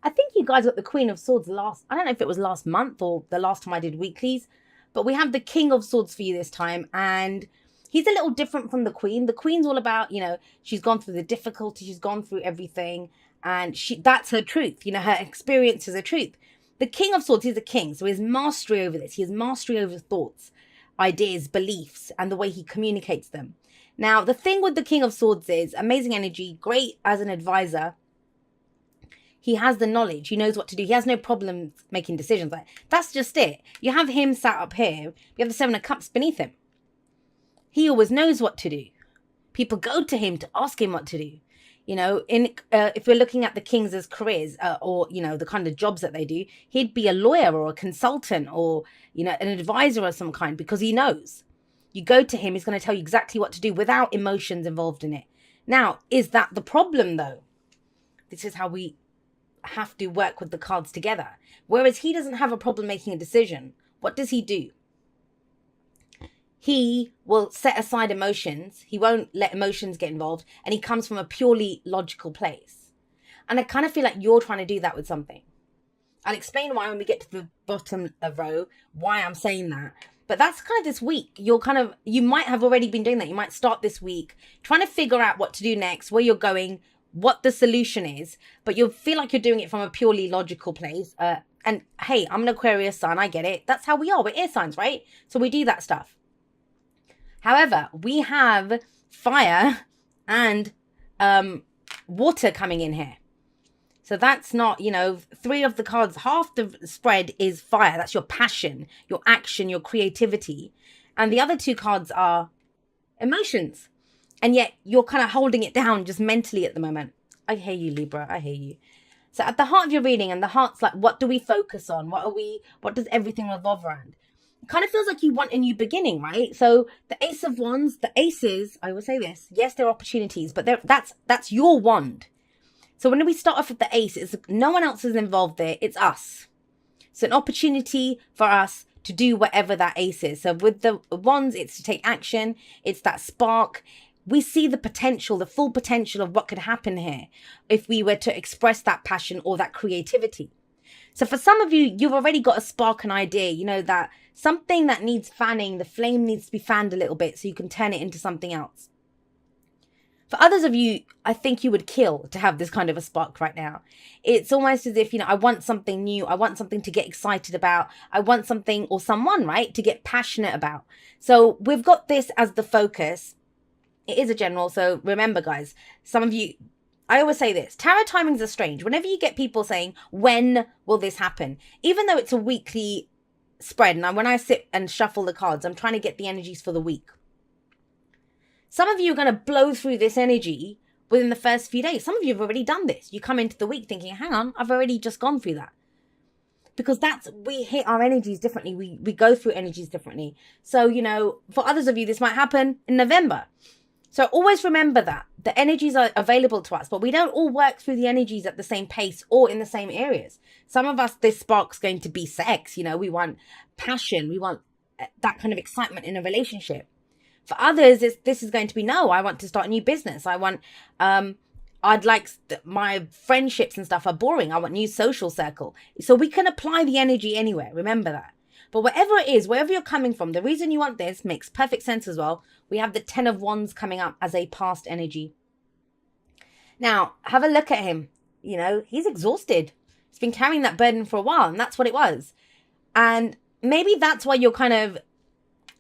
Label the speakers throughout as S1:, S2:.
S1: I think you guys got the Queen of Swords I don't know if it was last month or the last time I did weeklies, but we have the King of Swords for you this time. And he's a little different from the Queen. The Queen's all about, she's gone through the difficulty, she's gone through everything, and that's her truth. Her experience is her truth. The King of Swords, he's a king, so he has mastery over this. He has mastery over thoughts, ideas, beliefs, and the way he communicates them. Now, the thing with the King of Swords is amazing energy, great as an advisor. He has the knowledge. He knows what to do. He has no problems making decisions. That's just it. You have him sat up here. You have the Seven of Cups beneath him. He always knows what to do. People go to him to ask him what to do. If we're looking at the kings as careers or, the kind of jobs that they do, he'd be a lawyer or a consultant or, an advisor of some kind because he knows. You go to him, he's going to tell you exactly what to do without emotions involved in it. Now, is that the problem though? This is how we have to work with the cards together. Whereas he doesn't have a problem making a decision. What does he do? He will set aside emotions. He won't let emotions get involved. And he comes from a purely logical place. And I kind of feel like you're trying to do that with something. I'll explain why when we get to the bottom of row, why I'm saying that. But that's kind of this week. You might have already been doing that. You might start this week trying to figure out what to do next, where you're going, what the solution is, but you'll feel like you're doing it from a purely logical place. And hey, I'm an Aquarius sun. I get it. That's how we are. We're air signs, right? So we do that stuff. However, we have fire and water coming in here. So that's not, three of the cards, half the spread is fire. That's your passion, your action, your creativity. And the other two cards are emotions. And yet you're kind of holding it down just mentally at the moment. I hear you, Libra. I hear you. So at the heart of your reading, and the heart's like, what do we focus on? What does everything revolve around? It kind of feels like you want a new beginning, right? So the Ace of Wands, the aces, I will say this. Yes, there are opportunities, but that's your wand. So when we start off with the ace, it's no one else is involved there. It's us. So an opportunity for us to do whatever that ace is. So with the wands, it's to take action. It's that spark. We see the potential, the full potential of what could happen here if we were to express that passion or that creativity. So for some of you, you've already got a spark, an idea, that something that needs fanning, the flame needs to be fanned a little bit so you can turn it into something else. For others of you, I think you would kill to have this kind of a spark right now. It's almost as if, I want something new. I want something to get excited about. I want something or someone, right, to get passionate about. So we've got this as the focus. It is a general. So remember, guys, some of you, I always say this, tarot timings are strange. Whenever you get people saying, when will this happen? Even though it's a weekly spread. Now, when I sit and shuffle the cards, I'm trying to get the energies for the week. Some of you are going to blow through this energy within the first few days. Some of you have already done this. You come into the week thinking, hang on, I've already just gone through that. Because we hit our energies differently. We go through energies differently. So, for others of you, this might happen in November. So always remember that the energies are available to us, but we don't all work through the energies at the same pace or in the same areas. Some of us, this spark's going to be sex. We want passion. We want that kind of excitement in a relationship. For others, this is going to be, no, I want to start a new business. My friendships and stuff are boring. I want new social circle. So we can apply the energy anywhere. Remember that. But whatever it is, wherever you're coming from, the reason you want this makes perfect sense as well. We have the 10 of Wands coming up as a past energy. Now, have a look at him. He's exhausted. He's been carrying that burden for a while, and that's what it was. And maybe that's why you're kind of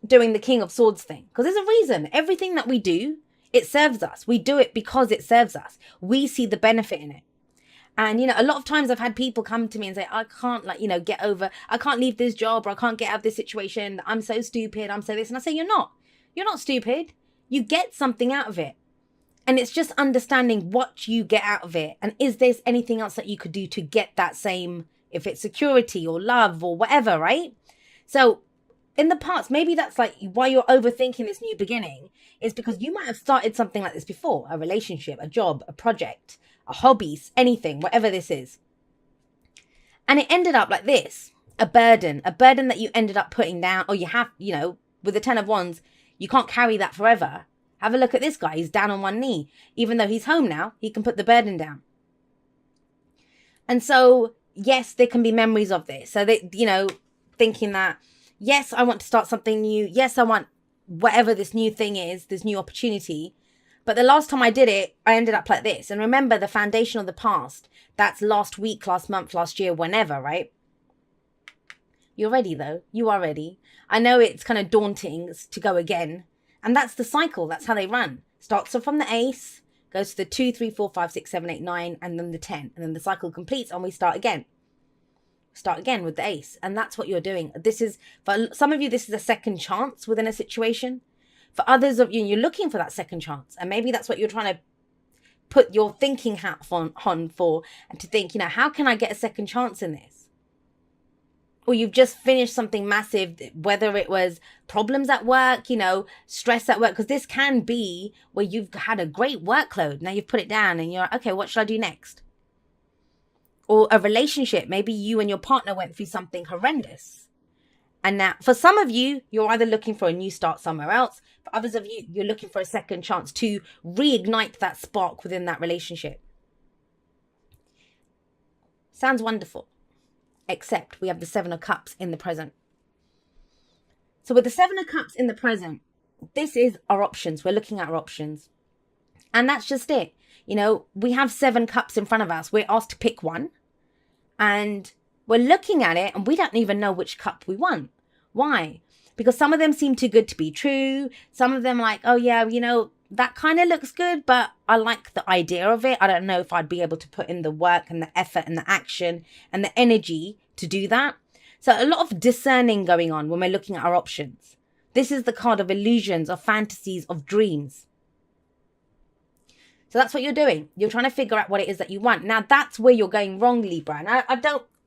S1: doing the King of Swords thing, because there's a reason. Everything that we do, it serves us. We do it because it serves us. We see the benefit in it. And, a lot of times I've had people come to me and say, I can't get over, I can't leave this job, or I can't get out of this situation. I'm so stupid. I'm so this. And I say, you're not stupid. You get something out of it. And it's just understanding what you get out of it. And is there anything else that you could do to get that same, if it's security or love or whatever, right? So in the past, maybe that's like why you're overthinking this new beginning, is because you might have started something like this before, a relationship, a job, a project, a hobby, anything, whatever this is. And it ended up like this, a burden that you ended up putting down, or you have, with the 10 of Wands, you can't carry that forever. Have a look at this guy. He's down on one knee. Even though he's home now, he can put the burden down. And so, yes, there can be memories of this. So they, thinking that, yes, I want to start something new. Yes, I want whatever this new thing is, this new opportunity. But the last time I did it, I ended up like this. And remember, the foundation of the past, that's last week, last month, last year, whenever, right? You're ready, though. You are ready. I know it's kind of daunting to go again. And that's the cycle. That's how they run. Starts off from the ace, goes to the 2, 3, 4, 5, 6, 7, 8, 9, and then the 10. And then the cycle completes and we start again. Start again with the ace. And that's what you're doing. This is, for some of you, this is a second chance within a situation. For others of you, you're looking for that second chance. And maybe that's what you're trying to put your thinking hat on for, and to think, how can I get a second chance in this? Or you've just finished something massive, whether it was problems at work, stress at work, because this can be where you've had a great workload. Now you've put it down and you're like, okay, what should I do next? Or a relationship. Maybe you and your partner went through something horrendous. And now, for some of you, you're either looking for a new start somewhere else. For others of you, you're looking for a second chance to reignite that spark within that relationship. Sounds wonderful. Except we have the 7 of Cups in the present. So with the 7 of Cups in the present, this is our options. We're looking at our options. And that's just it. We have 7 cups in front of us. We're asked to pick one. And we're looking at it and we don't even know which cup we want. Why? Because some of them seem too good to be true. Some of them like, oh yeah, that kind of looks good, but I like the idea of it. I don't know if I'd be able to put in the work and the effort and the action and the energy to do that. So a lot of discerning going on when we're looking at our options. This is the card of illusions, of fantasies, of dreams. So that's what you're doing. You're trying to figure out what it is that you want. Now that's where you're going wrong, Libra. And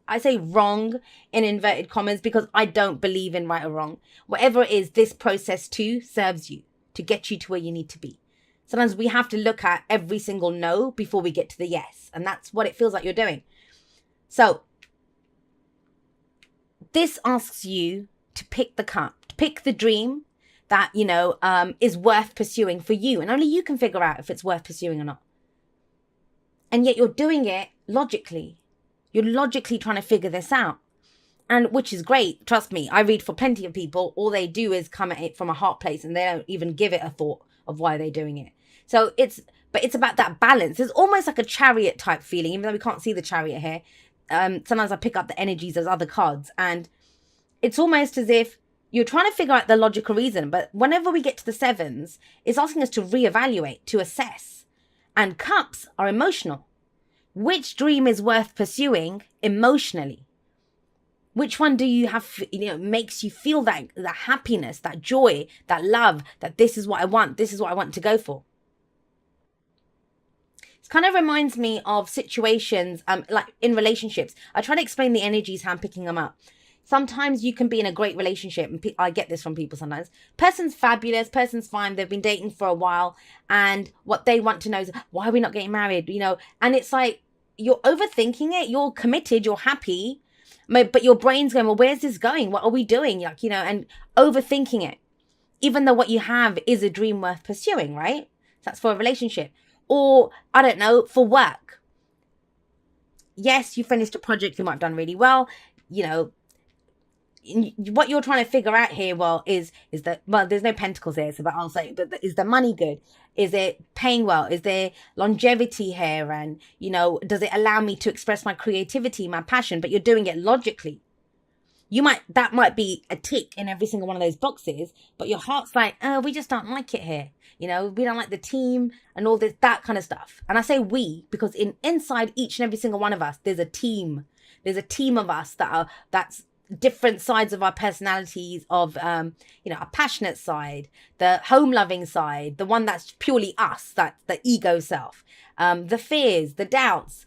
S1: I say wrong in inverted commas because I don't believe in right or wrong. Whatever it is, this process too serves you to get you to where you need to be. Sometimes we have to look at every single no before we get to the yes. And that's what it feels like you're doing. So this asks you to pick the cup, to pick the dream that, is worth pursuing for you. And only you can figure out if it's worth pursuing or not. And yet you're doing it logically. You're logically trying to figure this out. And which is great. Trust me, I read for plenty of people. All they do is come at it from a heart place and they don't even give it a thought of why they're doing it. So it's about that balance. It's almost like a chariot type feeling, even though we can't see the chariot here. Sometimes I pick up the energies as other cards. And it's almost as if you're trying to figure out the logical reason. But whenever we get to the 7s, it's asking us to reevaluate, to assess. And cups are emotional. Which dream is worth pursuing emotionally? Which one do you have, makes you feel that happiness, that joy, that love, that this is what I want, this is what I want to go for? It kind of reminds me of situations like in relationships. I try to explain the energies, how I'm picking them up. Sometimes you can be in a great relationship, and I get this from people sometimes. Person's fabulous, person's fine, they've been dating for a while, and what they want to know is, why are we not getting married? And it's like, you're overthinking it, you're committed, you're happy, but your brain's going, well, where's this going? What are we doing? And overthinking it, even though what you have is a dream worth pursuing, right? So that's for a relationship. Or, I don't know, for work. Yes, you finished a project, you might have done really well, what you're trying to figure out here, is that, there's no pentacles here, but I'll say, but is the money good? Is it paying well? Is there longevity here? And, does it allow me to express my creativity, my passion? But you're doing it logically. That might be a tick in every single one of those boxes, but your heart's like, oh, we just don't like it here. We don't like the team and all this, that kind of stuff. And I say we, because inside each and every single one of us, there's a team. There's a team of us that's different sides of our personalities, of a passionate side, the home loving side, the one that's purely us, that's the ego self, the fears, the doubts,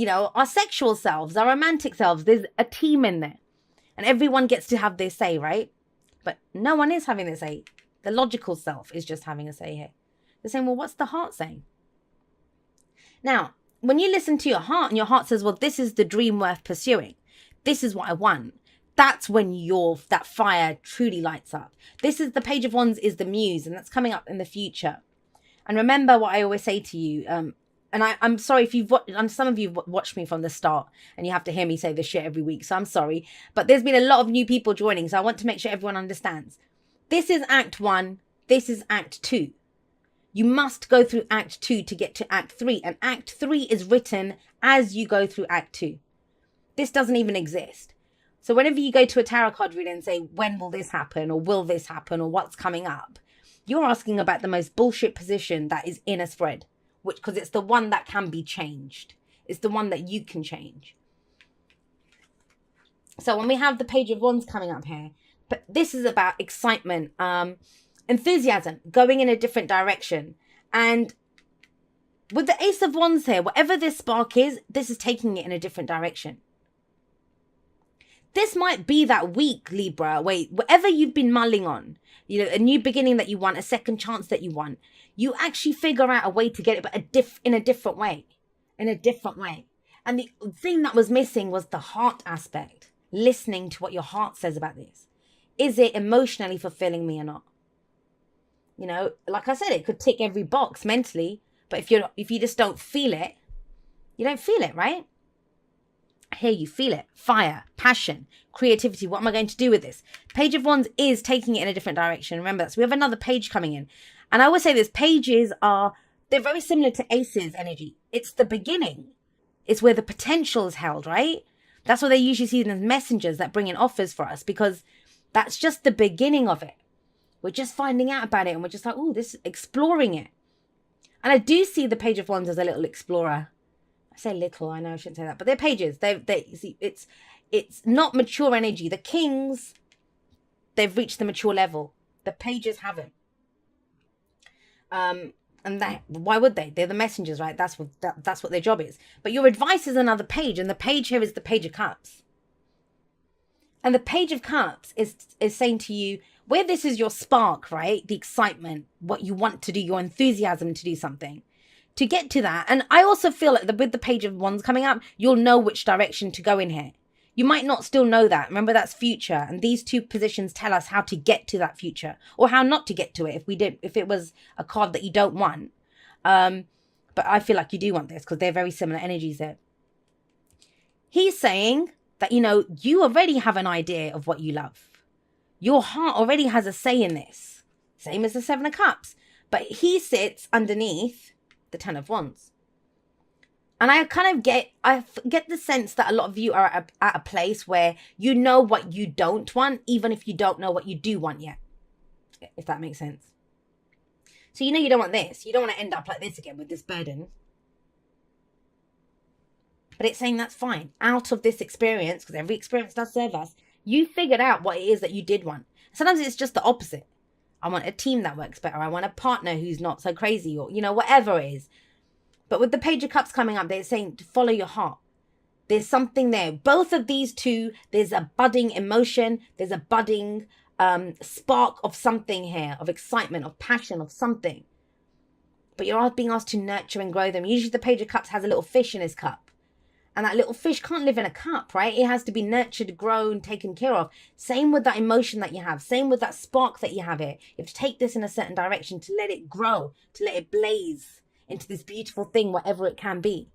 S1: our sexual selves, our romantic selves. There's a team in there, and everyone gets to have their say, right? But no one is having their say. The logical self is just having a say here. They're saying, well, what's the heart saying? Now, when you listen to your heart and your heart says, well, this is the dream worth pursuing, this is what I want, that's when that fire truly lights up. This is the Page of Wands, is the muse, and that's coming up in the future. And remember what I always say to you, and I'm sorry if some of you have watched me from the start and you have to hear me say this shit every week. So I'm sorry, but there's been a lot of new people joining. So I want to make sure everyone understands. This is Act 1. This is Act 2. You must go through Act 2 to get to Act 3. And Act 3 is written as you go through Act 2. This doesn't even exist. So whenever you go to a tarot card reading and say, when will this happen? Or will this happen? Or what's coming up? You're asking about the most bullshit position that is in a spread. Because it's the one that can be changed. It's the one that you can change. So when we have the Page of Wands coming up here, but this is about excitement, enthusiasm, going in a different direction. And with the Ace of Wands here, whatever this spark is, this is taking it in a different direction. This might be that week, Libra, whatever you've been mulling on, a new beginning that you want, a second chance that you want, you actually figure out a way to get it, but in a different way. And the thing that was missing was the heart aspect, listening to what your heart says about this. Is it emotionally fulfilling me or not? Like I said, it could tick every box mentally, but if you just don't feel it, you don't feel it, right? Here you feel it. Fire, passion, creativity. What am I going to do with this? Page of Wands is taking it in a different direction. Remember that. So we have another page coming in. And I always say this, pages they're very similar to Aces energy. It's the beginning. It's where the potential is held, right? That's what they usually see them as messengers that bring in offers for us, because that's just the beginning of it. We're just finding out about it and we're just like, oh, this exploring it. And I do see the Page of Wands as a little explorer. I say little, I know I shouldn't say that, but they're pages. It's not mature energy. The Kings, they've reached the mature level. The pages haven't. And why would they? They're the messengers, right? That's what their job is. But your advice is another page, and the page here is the Page of Cups. And the Page of Cups is saying to you, where this is your spark, right? The excitement, what you want to do, your enthusiasm to do something. To get to that, and I also feel like with the Page of Wands coming up, you'll know which direction to go in here. You might not still know that. Remember, that's future. And these two positions tell us how to get to that future, or how not to get to it if it was a card that you don't want. But I feel like you do want this because they're very similar energies there. He's saying that, you already have an idea of what you love. Your heart already has a say in this. Same as the Seven of Cups. But he sits underneath the Ten of Wands. And I get the sense that a lot of you are at a place where you know what you don't want, even if you don't know what you do want yet. If that makes sense. So you don't want this. You don't want to end up like this again with this burden. But it's saying that's fine. Out of this experience, because every experience does serve us, you figured out what it is that you did want. Sometimes it's just the opposite. I want a team that works better. I want a partner who's not so crazy, or, whatever it is. But with the Page of Cups coming up, they're saying to follow your heart. There's something there. Both of these two, there's a budding emotion. There's a budding spark of something here, of excitement, of passion, of something. But you're being asked to nurture and grow them. Usually the Page of Cups has a little fish in his cup. And that little fish can't live in a cup, right? It has to be nurtured, grown, taken care of. Same with that emotion that you have. Same with that spark that you have here. You have to take this in a certain direction to let it grow, to let it blaze into this beautiful thing, whatever it can be.